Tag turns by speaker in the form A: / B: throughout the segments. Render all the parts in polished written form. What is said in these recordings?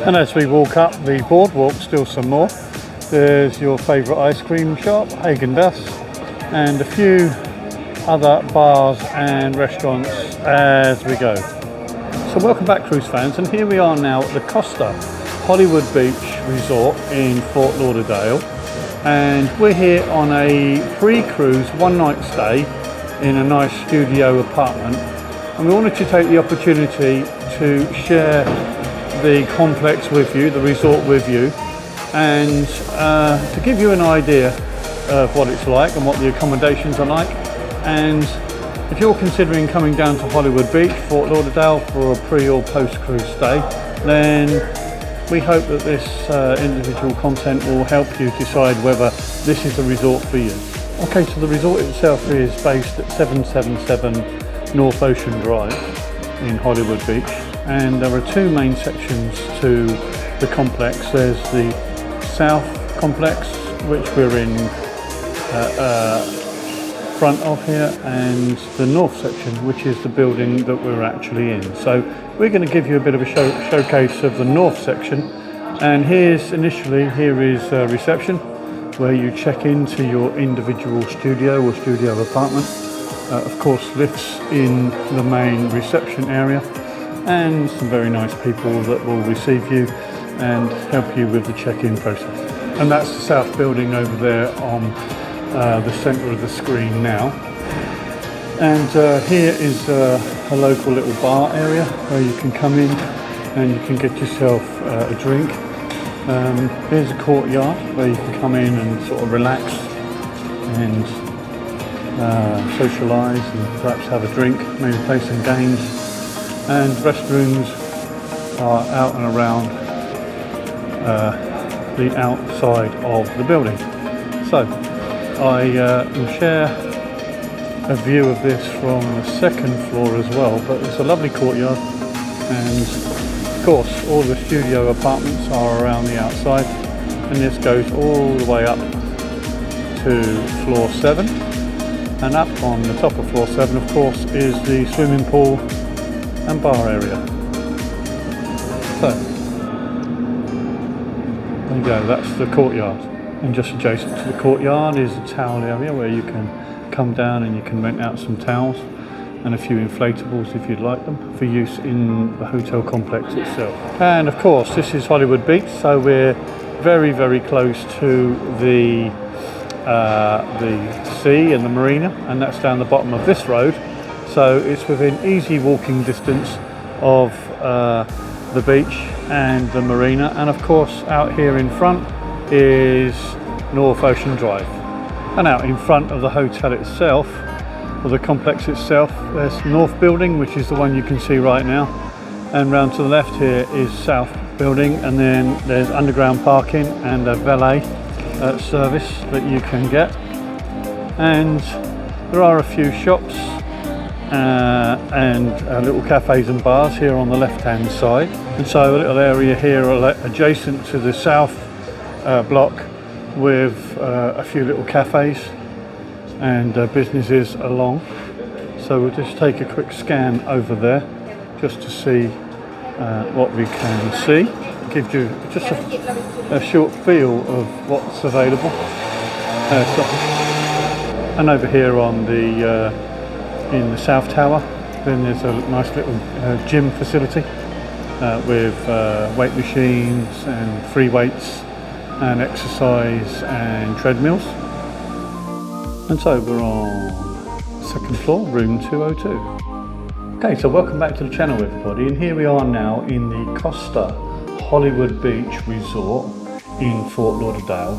A: And as we walk up the boardwalk, still some more. There's your favourite ice cream shop, Häagen-Dazs, and a few other bars and restaurants as we go. So welcome back, cruise fans, and here we are now at the Costa Hollywood Beach Resort in Fort Lauderdale, and we're here on a pre-cruise one-night stay in a nice studio apartment, and we wanted to take the opportunity to share the complex with you, the resort with you, and to give you an idea of what it's like and what the accommodations are like. And if you're considering coming down to Hollywood Beach, Fort Lauderdale for a pre or post cruise stay, then we hope that this individual content will help you decide whether this is a resort for you. Okay, so the resort itself is based at 777 North Ocean Drive in Hollywood Beach, and there are two main sections to the complex. There's the South Complex, which we're in front of here, and the North section, which is the building that we're actually in. So we're going to give you a bit of a showcase of the North section, and here is reception, where you check into your individual studio or studio apartment. Of course, lifts in the main reception area, and some very nice people that will receive you and help you with the check-in process. And that's the South building over there on the centre of the screen now. And here is a local little bar area where you can come in and you can get yourself a drink. Here's a courtyard where you can come in and sort of relax and socialise and perhaps have a drink, maybe play some games. And restrooms are out and around the outside of the building. So I will share a view of this from the second floor as well, but it's a lovely courtyard, and of course all the studio apartments are around the outside, and this goes all the way up to floor 7, and up on the top of floor 7 of course is the swimming pool and bar area. So there you go, that's the courtyard, and just adjacent to the courtyard is a towel area where you can come down and you can rent out some towels and a few inflatables if you'd like them for use in the hotel complex itself. And of course this is Hollywood Beach, so we're very, very close to the sea and the marina, and that's down the bottom of this road, so it's within easy walking distance of the beach and the marina. And of course out here in front is North Ocean Drive, and out in front of the hotel itself, or the complex itself, there's North Building, which is the one you can see right now, and round to the left here is South Building, and then there's underground parking and a valet service that you can get, and there are a few shops and little cafes and bars here on the left hand side. And so a little area here adjacent to the South block with a few little cafes and businesses along. So we'll just take a quick scan over there just to see what we can see. Give you just a short feel of what's available. And over here on the in the South Tower, then there's a nice little gym facility with weight machines and free weights and exercise and treadmills. And so we're on second floor, room 202. Okay, so welcome back to the channel everybody, and here we are now in the Costa Hollywood Beach Resort in Fort Lauderdale,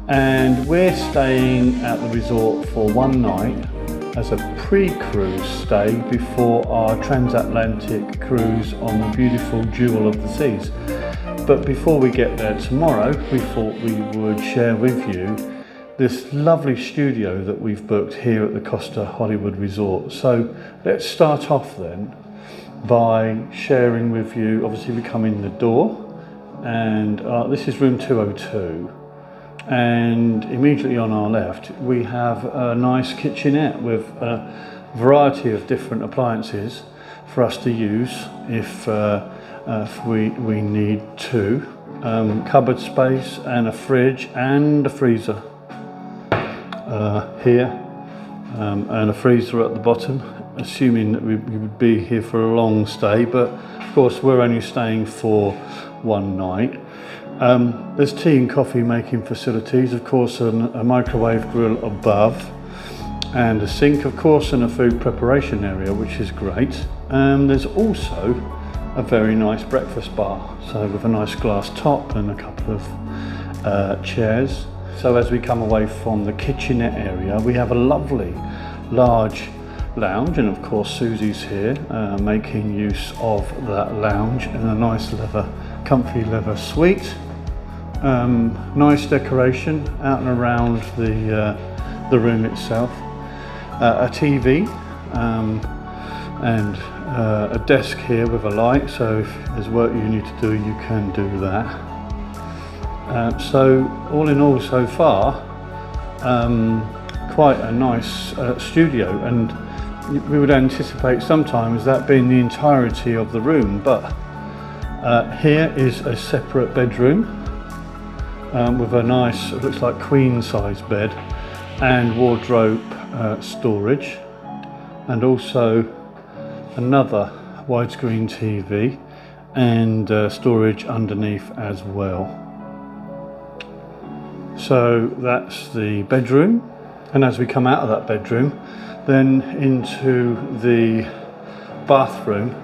A: and we're staying at the resort for one night as a pre-cruise stay before our transatlantic cruise on the beautiful Jewel of the Seas. But before we get there tomorrow, we thought we would share with you this lovely studio that we've booked here at the Costa Hollywood Resort. So let's start off then by sharing with you, obviously we come in the door, and this is room 202. And immediately on our left we have a nice kitchenette with a variety of different appliances for us to use if if we need to. Cupboard space and a fridge and a freezer here, and a freezer at the bottom, assuming that we would be here for a long stay, but of course we're only staying for one night. There's tea and coffee making facilities, of course a microwave grill above, and a sink of course, and a food preparation area, which is great. There's also a very nice breakfast bar, so with a nice glass top and a couple of chairs. So as we come away from the kitchenette area, we have a lovely large lounge, and of course Susie's here making use of that lounge in a nice comfy leather suite. Nice decoration out and around the room itself. A TV and a desk here with a light, so if there's work you need to do, you can do that. So all in all, so far, quite a nice studio, and we would anticipate sometimes that being the entirety of the room, but here is a separate bedroom with a nice, it looks like queen size bed, and wardrobe storage, and also another widescreen TV and storage underneath as well. So that's the bedroom, and as we come out of that bedroom then into the bathroom,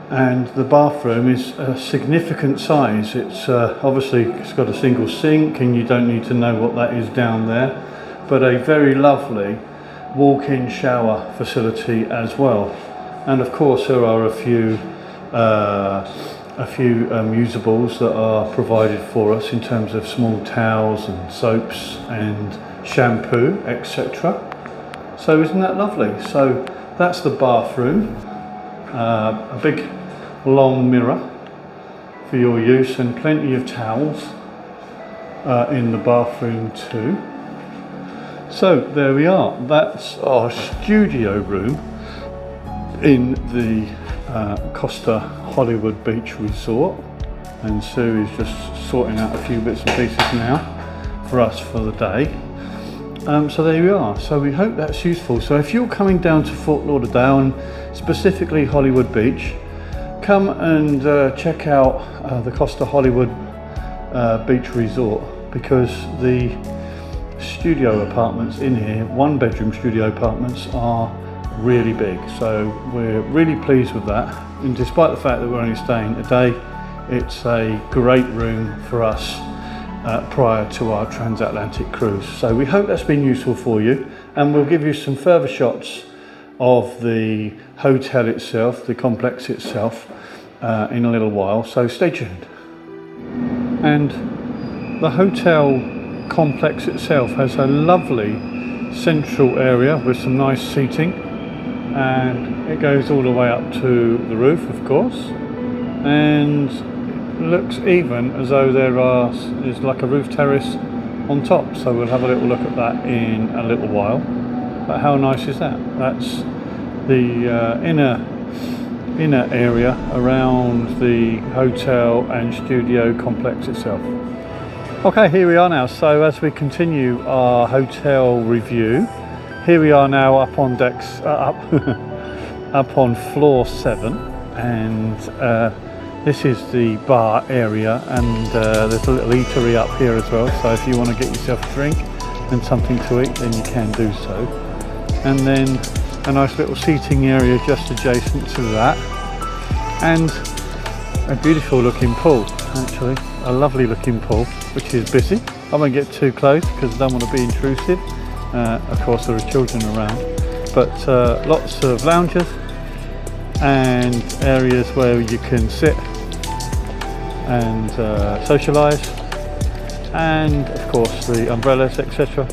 A: and the bathroom is a significant size. It's obviously it's got a single sink, and you don't need to know what that is down there, but a very lovely walk-in shower facility as well. And of course there are a few usables that are provided for us in terms of small towels and soaps and shampoo, etc. So isn't that lovely? So that's the bathroom. A big long mirror for your use, and plenty of towels in the bathroom too. So there we are, that's our studio room in the Costa Hollywood Beach Resort, and Sue is just sorting out a few bits and pieces now for us for the day. So there we are. So we hope that's useful. So if you're coming down to Fort Lauderdale, and specifically Hollywood Beach, come and check out the Costa Hollywood Beach Resort, because the studio apartments in here, one bedroom studio apartments, are really big, so we're really pleased with that. And despite the fact that we're only staying a day, it's a great room for us prior to our transatlantic cruise. So we hope that's been useful for you, and we'll give you some further shots of the hotel itself, the complex itself, in a little while, so stay tuned. And the hotel complex itself has a lovely central area with some nice seating, and it goes all the way up to the roof, of course, and looks even as though is like a roof terrace on top, so we'll have a little look at that in a little while. But how nice is that? That's the inner area around the hotel and studio complex itself. Okay, here we are now. So as we continue our hotel review, here we are now up on decks, up on floor 7, and this is the bar area, and there's a little eatery up here as well, so if you want to get yourself a drink and something to eat, then you can do so. And then a nice little seating area just adjacent to that, and a beautiful looking pool, actually, a lovely looking pool, which is busy. I won't get too close because I don't want to be intrusive. Of course there are children around, but lots of lounges and areas where you can sit and socialise, and of course the umbrellas, etc.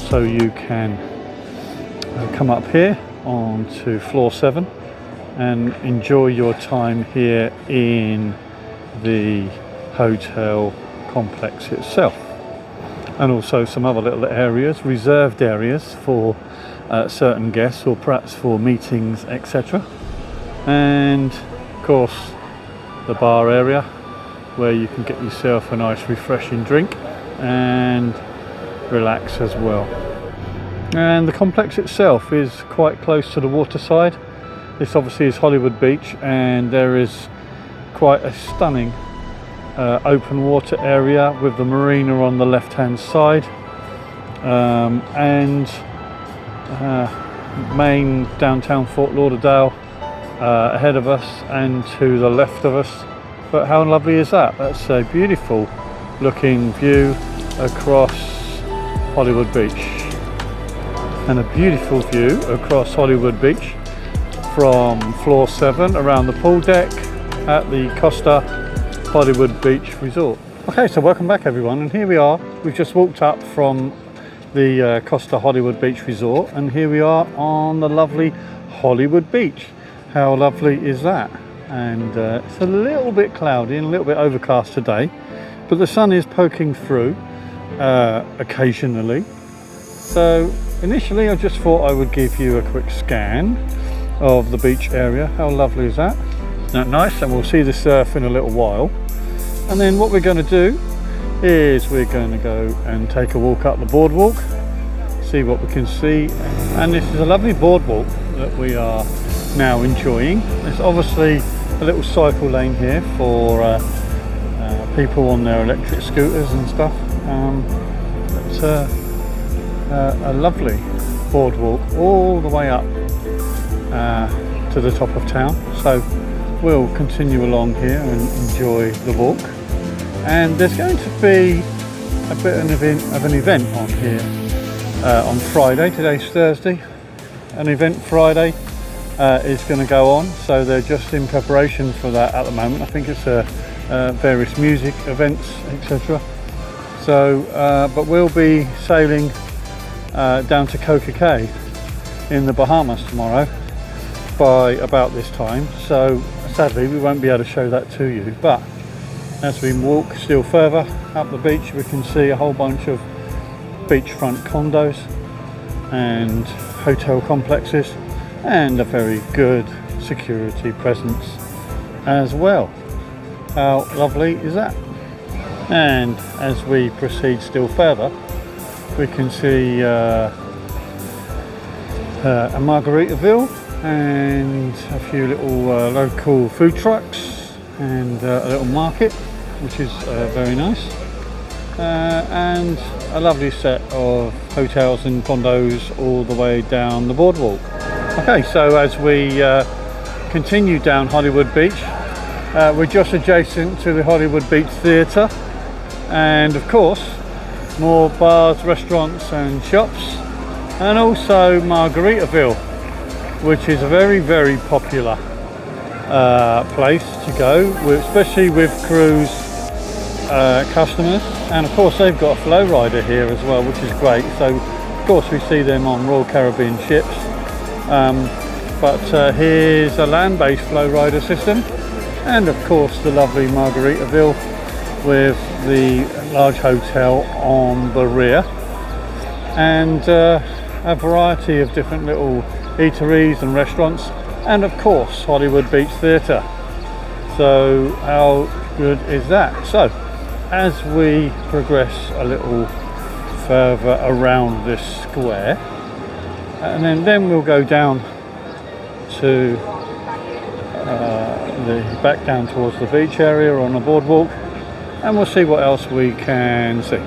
A: So you can come up here onto floor 7 and enjoy your time here in the hotel complex itself, and also some other little areas, reserved areas for certain guests or perhaps for meetings, etc. And of course the bar area where you can get yourself a nice refreshing drink and relax as well. And the complex itself is quite close to the waterside. This obviously is Hollywood Beach, and there is quite a stunning open water area with the marina on the left hand side, and main downtown Fort Lauderdale ahead of us and to the left of us. But how lovely is that? That's a beautiful looking view across Hollywood Beach, and a beautiful view across Hollywood Beach from floor 7 around the pool deck at the Costa Hollywood Beach Resort. Okay, so welcome back everyone, and here we are. We've just walked up from the Costa Hollywood Beach Resort, and here we are on the lovely Hollywood Beach. How lovely is that? And it's a little bit cloudy and a little bit overcast today, but the sun is poking through occasionally. So initially I just thought I would give you a quick scan of the beach area. How lovely is that? Isn't that nice? And we'll see the surf in a little while. And then what we're going to do is we're going to go and take a walk up the boardwalk, see what we can see. And this is a lovely boardwalk that we are now enjoying. There's obviously a little cycle lane here for people on their electric scooters and stuff. It's a lovely boardwalk all the way up to the top of town. So we'll continue along here and enjoy the walk. And there's going to be a bit of an event on here on Friday. Today's Thursday. An event Friday is going to go on, so they're just in preparation for that at the moment. I think it's various music events, etc. So but we'll be sailing down to Coca Cay in the Bahamas tomorrow by about this time, so sadly we won't be able to show that to you. But as we walk still further up the beach, we can see a whole bunch of beachfront condos and hotel complexes, and a very good security presence as well. How lovely is that? And as we proceed still further, we can see a Margaritaville and a few little local food trucks and a little market, which is very nice, and a lovely set of hotels and condos all the way down the boardwalk. Okay, so as we continue down Hollywood Beach, we're just adjacent to the Hollywood Beach Theatre, and of course more bars, restaurants and shops, and also Margaritaville, which is a very, very popular place to go, especially with cruise customers. And of course they've got a flow rider here as well, which is great. So of course we see them on Royal Caribbean ships, but here's a land-based flow rider system, and of course the lovely Margaritaville with the large hotel on the rear, and a variety of different little eateries and restaurants, and of course Hollywood Beach Theatre. So how good is that? So as we progress a little further around this square, and then we'll go down to back down towards the beach area on the boardwalk, and we'll see what else we can see.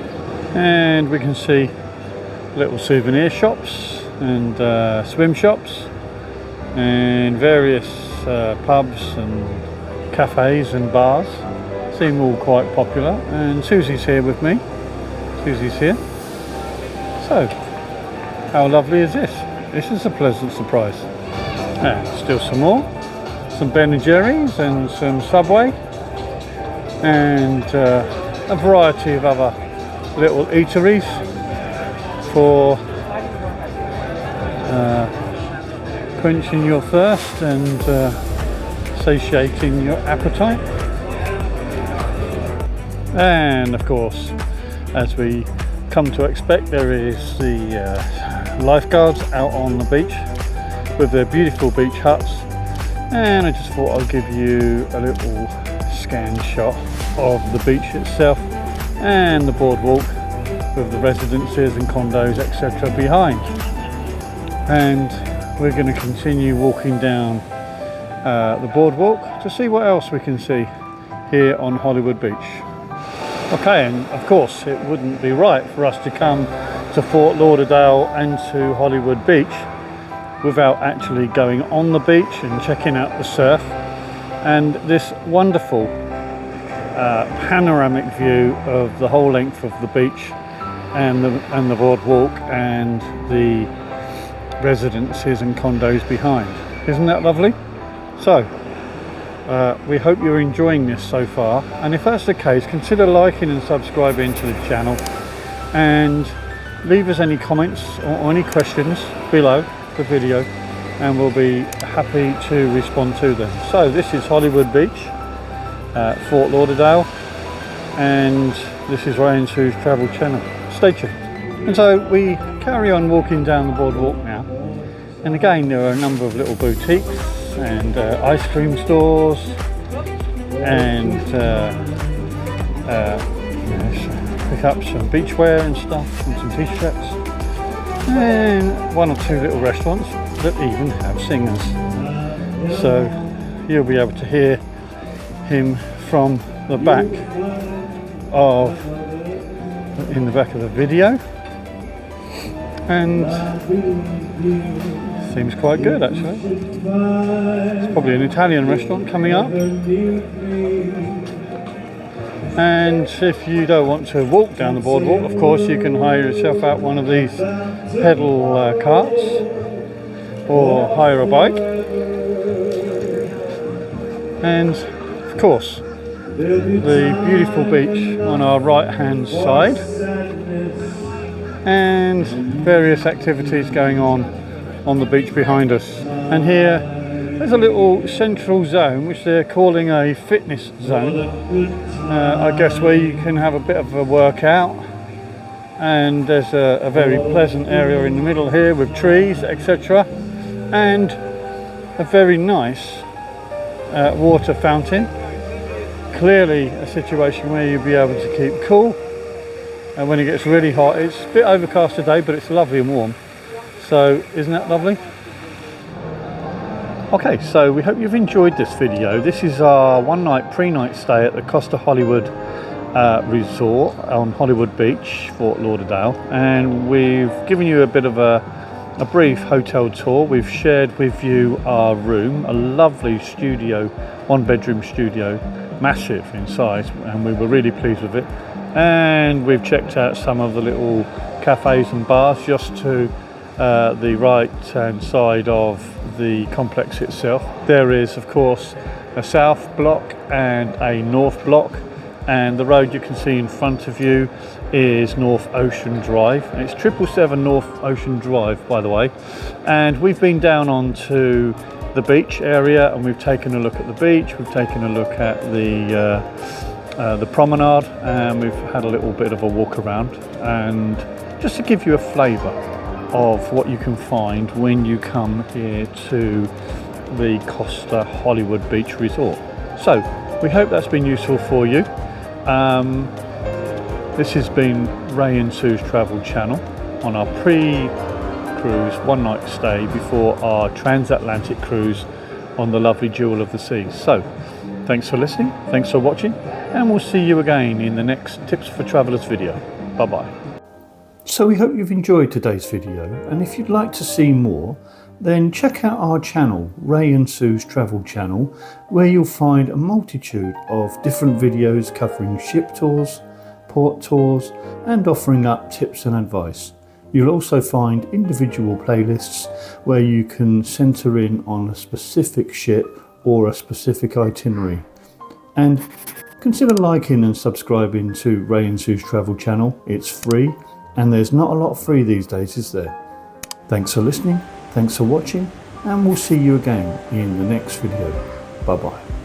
A: And we can see little souvenir shops and swim shops and various pubs and cafes and bars. Seem all quite popular, and Susie's here with me. Susie's here. So how lovely is this? This is a pleasant surprise. And still some more, some Ben & Jerry's and some Subway, and a variety of other little eateries for quenching your thirst and satiating your appetite. And of course, as we come to expect, there is the lifeguards out on the beach with their beautiful beach huts. And I just thought I'd give you a little scan shot of the beach itself and the boardwalk with the residences and condos, etc. behind. And we're going to continue walking down the boardwalk to see what else we can see here on Hollywood Beach. Okay, and of course it wouldn't be right for us to come to Fort Lauderdale and to Hollywood Beach without actually going on the beach and checking out the surf and this wonderful panoramic view of the whole length of the beach and the boardwalk and the residences and condos behind. Isn't that lovely? So we hope you're enjoying this so far, and if that's the case, consider liking and subscribing to the channel and leave us any comments or any questions below the video and we'll be happy to respond to them. So this is Hollywood Beach, Fort Lauderdale, and this is Ray and Sue's Travel Channel. Stay tuned. And so we carry on walking down the boardwalk now, and again there are a number of little boutiques and ice cream stores and pick up some beachwear and stuff and some t-shirts and one or two little restaurants that even have singers. So you'll be able to hear him from the back of the video, and seems quite good actually. It's probably an Italian restaurant coming up. And if you don't want to walk down the boardwalk, of course you can hire yourself out one of these pedal carts or hire a bike. And of course the beautiful beach on our right hand side and various activities going on the beach behind us. And here there's a little central zone which they're calling a fitness zone, I guess, where you can have a bit of a workout, and there's a very pleasant area in the middle here with trees, etc., and a very nice water fountain. Clearly a situation where you'll be able to keep cool, and when it gets really hot, it's a bit overcast today but it's lovely and warm. So isn't that lovely? Okay, so we hope you've enjoyed this video. This is our one-night pre-night stay at the Costa Hollywood Resort on Hollywood Beach, Fort Lauderdale, and we've given you a bit of a brief hotel tour. We've shared with you our room, a lovely studio, one-bedroom studio, massive in size, and we were really pleased with it. And we've checked out some of the little cafes and bars just to the right hand side of the complex itself. There is of course a south block and a north block, and the road you can see in front of you is North Ocean Drive. It's 777 North Ocean Drive, by the way. And we've been down onto the beach area and we've taken a look at the beach, we've taken a look at the promenade, and we've had a little bit of a walk around, and just to give you a flavour of what you can find when you come here to the Costa Hollywood Beach Resort. So we hope that's been useful for you. This has been Ray and Sue's Travel Channel on our pre-cruise one-night stay before our transatlantic cruise on the lovely Jewel of the Seas. So thanks for listening, thanks for watching, and we'll see you again in the next Tips for Travellers video. Bye bye. So we hope you've enjoyed today's video, and if you'd like to see more, then check out our channel, Ray and Sue's Travel Channel, where you'll find a multitude of different videos covering ship tours, port tours, and offering up tips and advice. You'll also find individual playlists where you can centre in on a specific ship or a specific itinerary. And consider liking and subscribing to Ray and Sue's Travel Channel. It's free, and there's not a lot free these days, is there? Thanks for listening, thanks for watching, and we'll see you again in the next video. Bye bye.